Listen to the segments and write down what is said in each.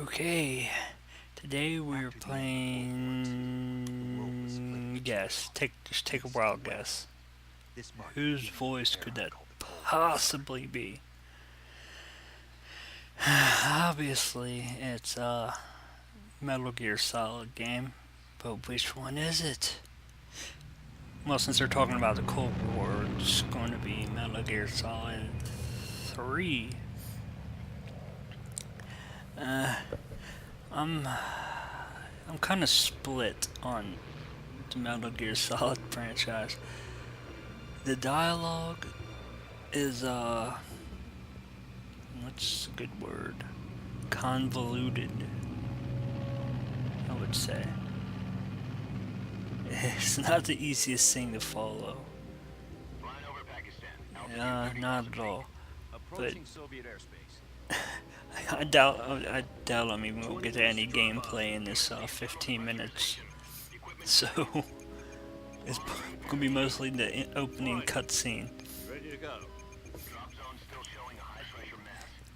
Okay, today we're playing guess. Just take a wild guess. Whose voice could that possibly be? Obviously, it's a Metal Gear Solid game, but which one is it? Well, since they're talking about the Cold War, it's going to be Metal Gear Solid 3. Uh, I'm I'm kind of split on the Metal Gear Solid franchise. The dialogue is what's a good word? Convoluted, I would say. It's not the easiest thing to follow. Not at all. But I doubt I'm even gonna get to any gameplay in this 15 minutes. So it's gonna be mostly the opening cutscene.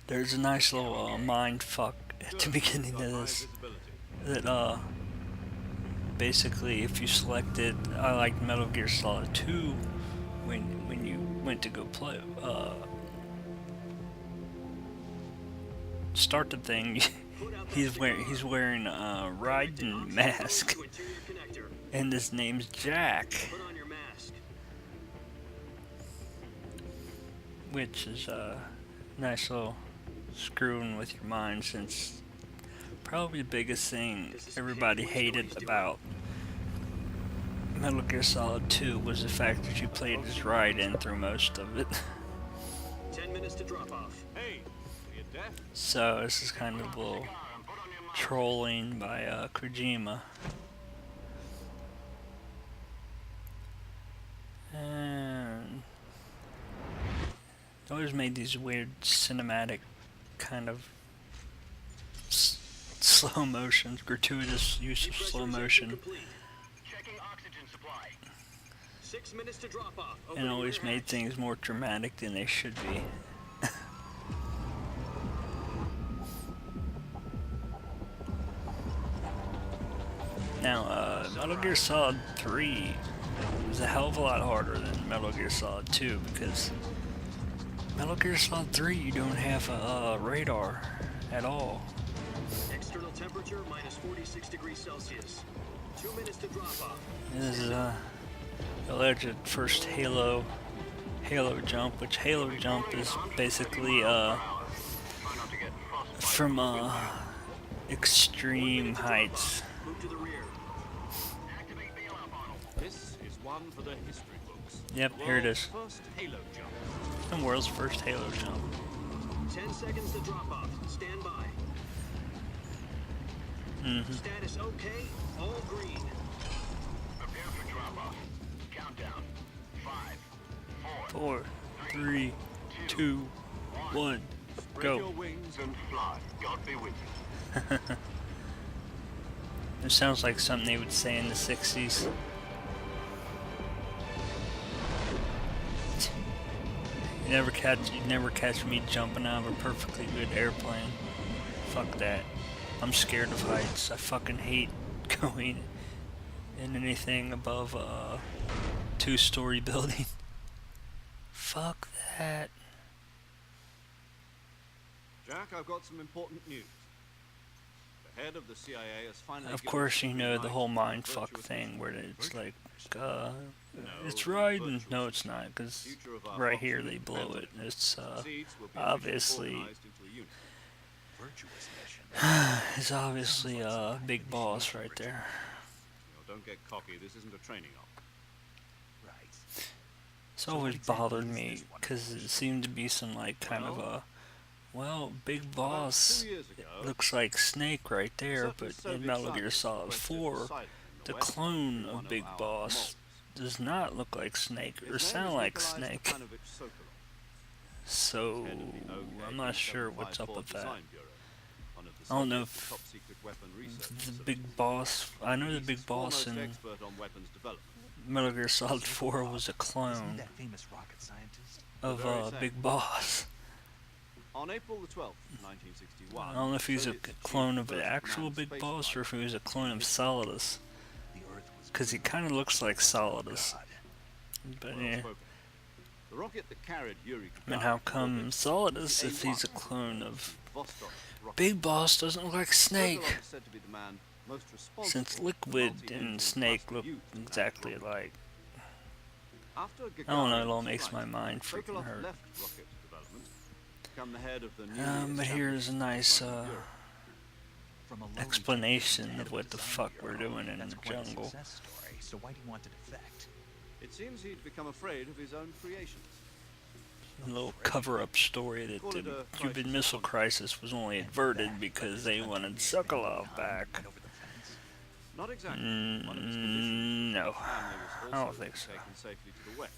There's a nice little mind fuck at the beginning of this. That basically, if you selected, I like Metal Gear Solid 2 when you went to go play start the thing. he's wearing a Raiden mask, and his name's Jack, which is a nice little screwing with your mind, since probably the biggest thing everybody hated about Metal Gear Solid 2 was the fact that you played as Raiden through most of it. 10 minutes to drop off. Hey, so this is kind of a little trolling by Kojima. And always made these weird cinematic kind of slow motions, gratuitous use of slow motion. 6 minutes to drop off. And always made things more dramatic than they should be. Now, Metal Gear Solid 3 was a hell of a lot harder than Metal Gear Solid 2, because Metal Gear Solid 3 you don't have a radar at all. External temperature minus 46 degrees Celsius. 2 minutes to drop off. This is alleged first Halo jump, which Halo jump is basically from extreme heights. Move to the rear. This is one for the history books. Yep, here it is. First Halo jump. The world's first Halo jump. 10 seconds to drop off. Stand by. Status okay. All green. Prepare for drop-off. Countdown. 5, 4, 3, 2, 1, Spread your go. wings and fly. God be with you. It sounds like something they would say in the 60s. You'd never catch me jumping out of a perfectly good airplane. Fuck that. I'm scared of heights. I fucking hate going in anything above a 2-story building. Fuck that. Jack, I've got some important news. The head of the CIA has finally Of given course, us you the know green the light whole for mindfuck virtuous thing where it's like, it's No, Raiden. virtuous No, it's not, because future of our right here proximate they blow family. it. It's Seeds will be obviously organized into a unit. Virtuous mission. it's obviously a big boss right there. Don't get cocky. This isn't a training op. Right. It's always bothered me because it seemed to be some like kind of a, well, big boss. 2 years ago, It looks like Snake right there, certain but in Soviet Metal Gear scientists Solid requested 4, asylum in the West clone to one of Big our Boss models. does not look like Snake or His sound name is like Nikolai Snake. Stepanovich Sokolov, So head of the OK I'm not sure what's up 754 with that. Design Bureau, one of the I don't know Soviet's if top-secret weapon research the facilities. big boss. I know the He's big boss foremost in expert on weapons development. Metal Gear Solid 4 was a Isn't clone that famous rocket scientist? of very same. Big Boss. On April the 12th, 1961, I don't know if he's a Soviets achieved clone of the an first actual manned Big space Boss, or flight. if he was a clone of Solidus. The Earth was Because he kind of looks like Solidus. God. But Well yeah. spoken. The rocket that carried Yuri I mean, Gagarin how to come orbit Solidus, was the if he's a A1, clone of the Vostok rocket. Big Boss, doesn't look like Snake? Sokolov is said to be the man most responsible Since for Liquid multi-engine and Snake cluster look used in that exactly rocket. alike. After I don't know, it all Gagarin's makes my flight, mind freaking Sokolov hurt. left rocket development, become the head of the newly But established here's a nice Department of Europe. From a lowly explanation technician of what the design fuck we're bureau, doing in that's the quite a jungle. success story. So why do you want to defect? It seems he'd become afraid of his own creations. A little cover-up story that the Cuban Missile Crisis was only averted because they wanted Sokolov back. And over the fence. Not exactly. One of his conditions was No, that his family was I don't also think so. taken safely to the west.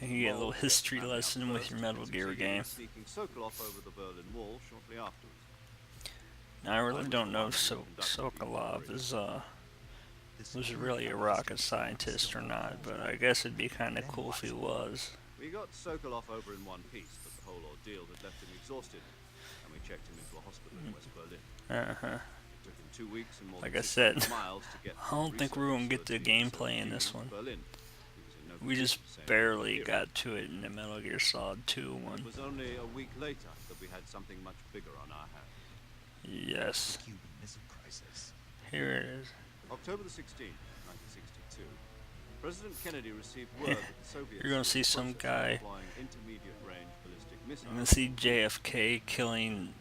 You get a little Mold history family lesson up with first your Metal and Gear succeeded in game. sneaking Sokolov over the Berlin Wall shortly afterwards. I really don't know if Sokolov is was really a rocket scientist or not, but I guess it'd be kind of cool if he was. We got Sokolov over in one piece, but the whole ordeal had left him exhausted, and we checked him into a hospital in West Berlin. Uh-huh. It took him 2 weeks and more Like than I said, 600 miles to get I don't think we're gonna get the gameplay in this one. Berlin. He was in no We just condition to say barely anything. got to it in the Metal Gear Solid 2 one. It was only a week later that we had something much bigger on our hands. Yes. The Cuban Missile Crisis. Here it is. October the 16th, 1962, President Kennedy received word that the Soviets You're gonna were see some processing guy- deploying intermediate-range ballistic I'm missiles. gonna see JFK killing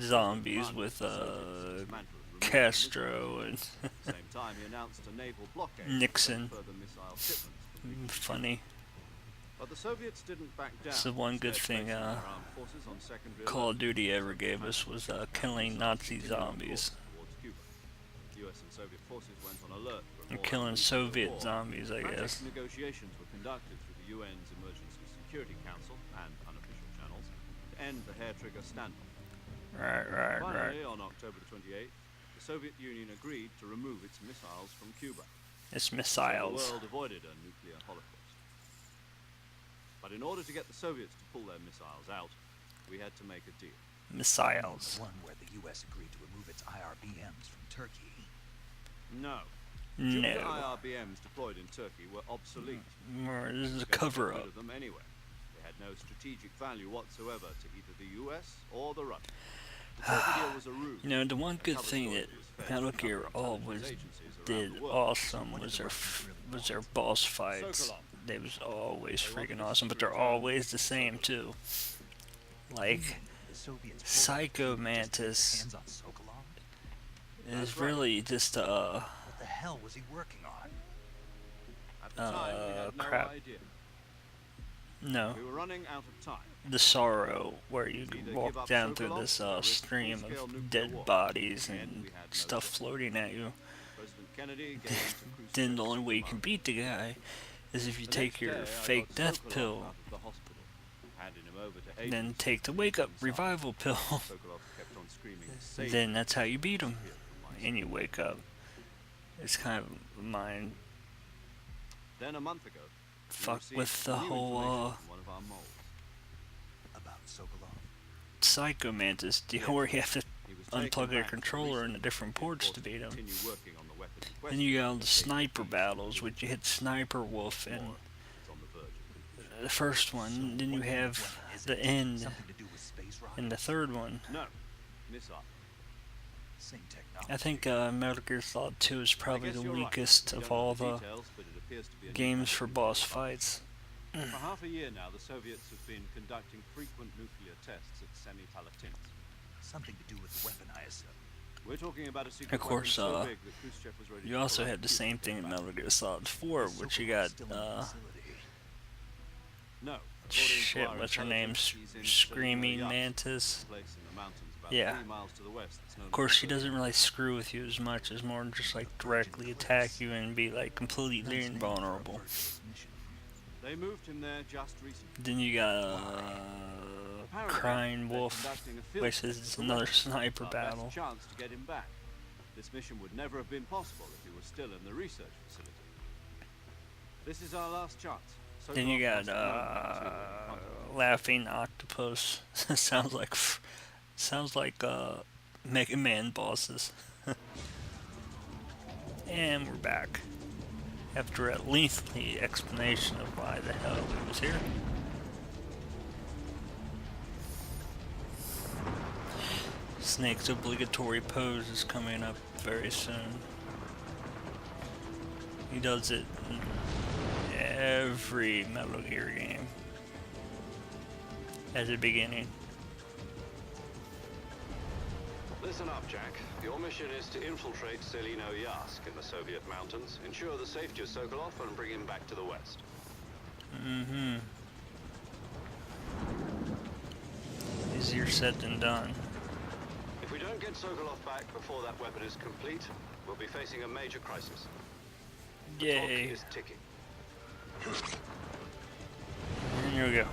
zombies with Castro and At the same time, he announced a naval blockade Nixon. for further missile shipments. funny. But the Soviets didn't back down. That's the one good Instead, thing placing their armed forces on secondary Call alert of Duty ever to gave us was killing missiles Nazi continuing on zombies. course towards Cuba. US and Soviet forces went on alert for a Or more killing nuclear Soviet war. zombies, I Frantic guess. negotiations were conducted through the UN's Emergency Security Council and unofficial channels to end the hair-trigger standoff. Right. Finally, on October the 28th, the Soviet Union agreed to remove its missiles from Cuba. It's So the missiles. world avoided a nuclear holocaust. But in order to get the Soviets to pull their missiles out, we had to make a deal. Missiles. One where the U.S. agreed to remove its IRBMs from Turkey. No. Jupiter No. IRBMs deployed in Turkey were obsolete. This is a We had to get cover-up. rid of them anyway. They had no strategic value whatsoever to either the US or the Russians. The Turkey deal was a ruse. You know, the one good cover thing story that was fed Metal to Gear other always intelligence agencies around did the world. awesome was their boss fights. They was always freaking awesome, but they're always the same too. Like The Soviets pulled Psycho out Mantis hands on Sokolov? is That's right. really just What the hell was he working on? At the time, we had no crap. idea. no, We were running out of time. the sorrow where you Either give walk up down through Sokolov this or risk stream full-scale of nuclear dead war. bodies And and we had no stuff choice. floating at you. President Kennedy gave into Khrushchev's Then the only way you can command. beat the guy is if you The take next your day, I fake got death Sokolov pill, out of the hospital, handed him over to then agents take the and wake up inside. revival pill. Sokolov kept on screaming, "Save Then me," that's how you beat him, disappeared from my and you sight. wake up. It's kind of mind Then a month ago, we fuck received with the new whole information from one of our moles. About Sokolov? Psycho Mantis deal where you have to He was taken unplug your back to controller research into different and ports forced to beat him. continue working on the weapon in Then question. you got all the Take sniper peace. battles, which you hit Sniper Wolf and More is on the verge of completion. the first one. Then you have What is the it? end Something to do with space rockets? in the third one. No, missile. Same technology. I think Metal Gear Solid 2 is probably I the guess you're right. weakest We of don't know all the details, but it appears to be a new games for kind of boss nuclear fights. weapon. For half a year now, the Soviets have been conducting frequent nuclear tests at Semipalatinsk. Something to do with the weapon, I assume. We're talking about a secret Of course, weapon so big that Khrushchev was ready You to also pull out had the Cuba same to thing get in back. Metal Gear Solid 4, Is which you Sokolov got, still in the facility? No. according to shit, our what's her name? intelligence, he's in Screaming Siberian Mantis. place in the mountains about Yeah. 3 miles to the west. It's known Of course, as she the doesn't really screw with you as much, as more just like directly attack you and be like completely Nice name for a invulnerable. virtuous mission. They moved him there just recently. Then you got Apparently, Crying they're Wolf, conducting a field which test is of the another weapon. sniper Our battle. best chance to get him back. This mission would never have been possible if he was still in the research facility. This is our last chance. Then you Sokolov got must know that he's in front of us. laughing octopus. sounds like Mega Man bosses. And we're back after a lengthy explanation of why the hell we was here. Snake's obligatory pose is coming up very soon. He does it in every Metal Gear game at the beginning. Listen up, Jack. Your mission is to infiltrate Selino Yask in the Soviet mountains, ensure the safety of Sokolov, and bring him back to the west. Mm-hmm. Easier said than done. If we don't get Sokolov back before that weapon is complete, we'll be facing a major crisis. The clock Yay. is ticking. And here we go.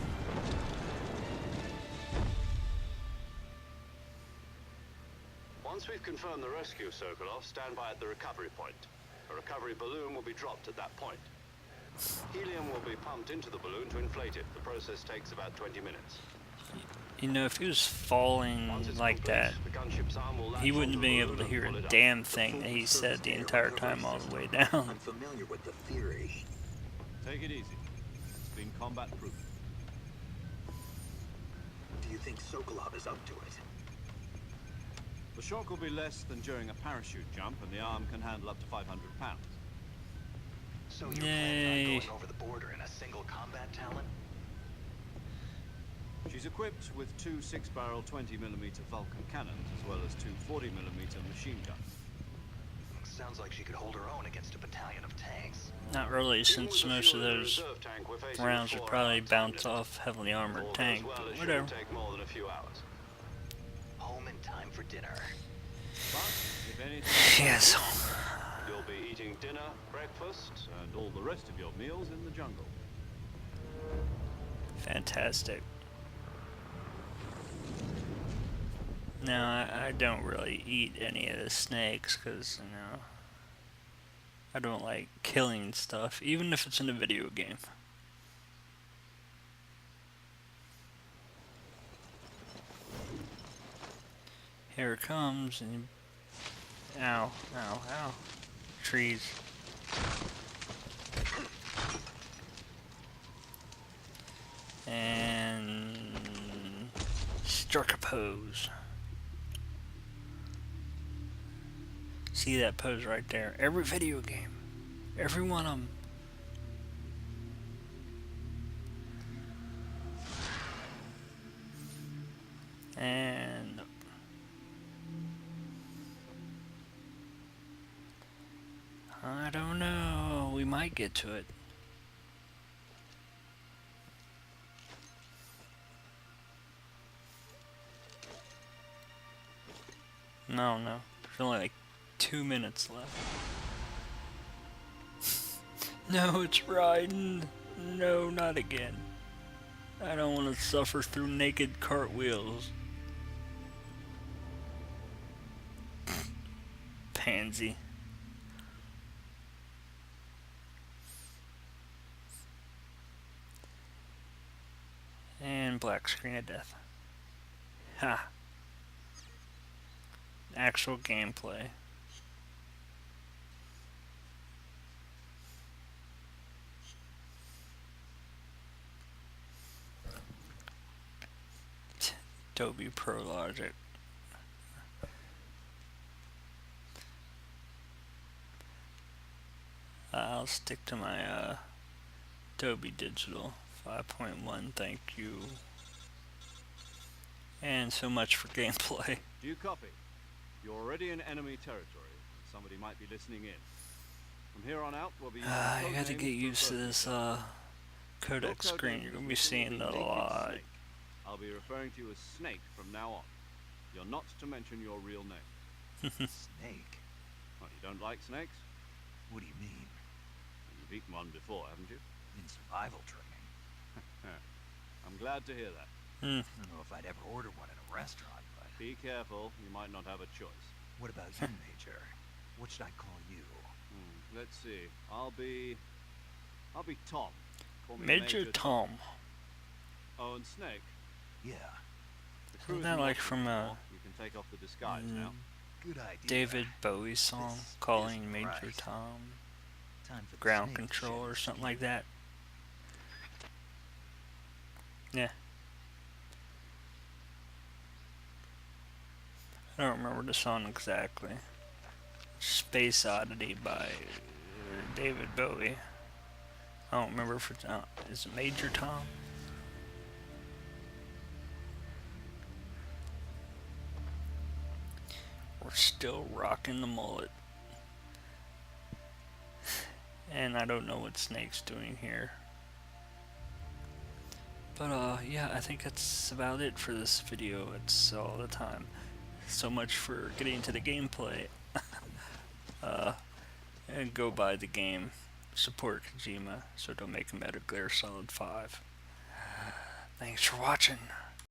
Once we've confirmed the rescue of Sokolov, stand by at the recovery point. A recovery balloon will be dropped at that point. Helium will be pumped into the balloon to inflate it. The process takes about 20 minutes. You know, if he was falling Once it's like complete, that, the gunship's arm will latch he wouldn't have onto been the able to balloon hear and a pull it up. damn thing that he said the entire time all the way down. I'm familiar with the theory. Take it easy. It's been combat proof. Do you think Sokolov is up to it? The shock will be less than during a parachute jump, and the arm can handle up to 500 pounds. So you're Yay. planning on going over the border in a single combat talent? She's equipped with two 6-barrel 20mm Vulcan cannons, as well as two 40mm machine guns. Sounds like she could hold her own against a battalion of tanks. Not really, since Even with most the of fuel in the those reserve tank, we're facing a rounds would 4-hour probably time bounce limit. off heavily If all armored goes tank, well, but it whatever. shouldn't take more than a few hours. Home in time for dinner. But if anything, Yes. you'll be eating dinner, breakfast, and all the rest of your meals in the jungle. Fantastic. Now, I don't really eat any of the snakes because, you know, I don't like killing stuff, even if it's in a video game. Here it comes, and ow, ow, ow. Trees. And struck a pose. See that pose right there? Every video game. Every one of them. And I don't know. We might get to it. No, no. There's only like 2 minutes left. No, it's Raiden. No, not again. I don't want to suffer through naked cartwheels. Pansy. And black screen of death. Ha. Actual gameplay. Adobe Pro Logic. I'll stick to my Adobe Digital 5.1, thank you. And so much for gameplay. Do you copy? You're already in enemy territory. Somebody might be listening in. From here on out, we'll be using I code gotta names get for used to both this of codec Your code screen. name You're is gonna be going seeing be that a Naked lot. Snake. I'll be referring to you as Snake from now on. You're not to mention your real name. Snake? Well, you don't like snakes? What do you mean? You've eaten one before, haven't you? In survival training. I'm glad to hear that. I don't know if I'd ever order one in a restaurant, but... Be careful, you might not have a choice. What about you, Major? What should I call you? Let's see. I'll be Tom. Call me Major Tom. Oh, and Snake. Yeah, The crew Isn't that like from You can take off the disguise now. good idea. David Bowie song, This Calling is Major right. Tom? Time for the Ground snake to Control shed or its something skin. like that. Yeah. I don't remember the song exactly. Space Oddity by David Bowie. I don't remember if it's is it Major Tom? We're still rocking the mullet. And I don't know what Snake's doing here. But yeah, I think that's about it for this video. It's all the time. So much for getting to the gameplay. And go buy the game. Support Kojima, so don't make Metal Gear Solid 5. Thanks for watching.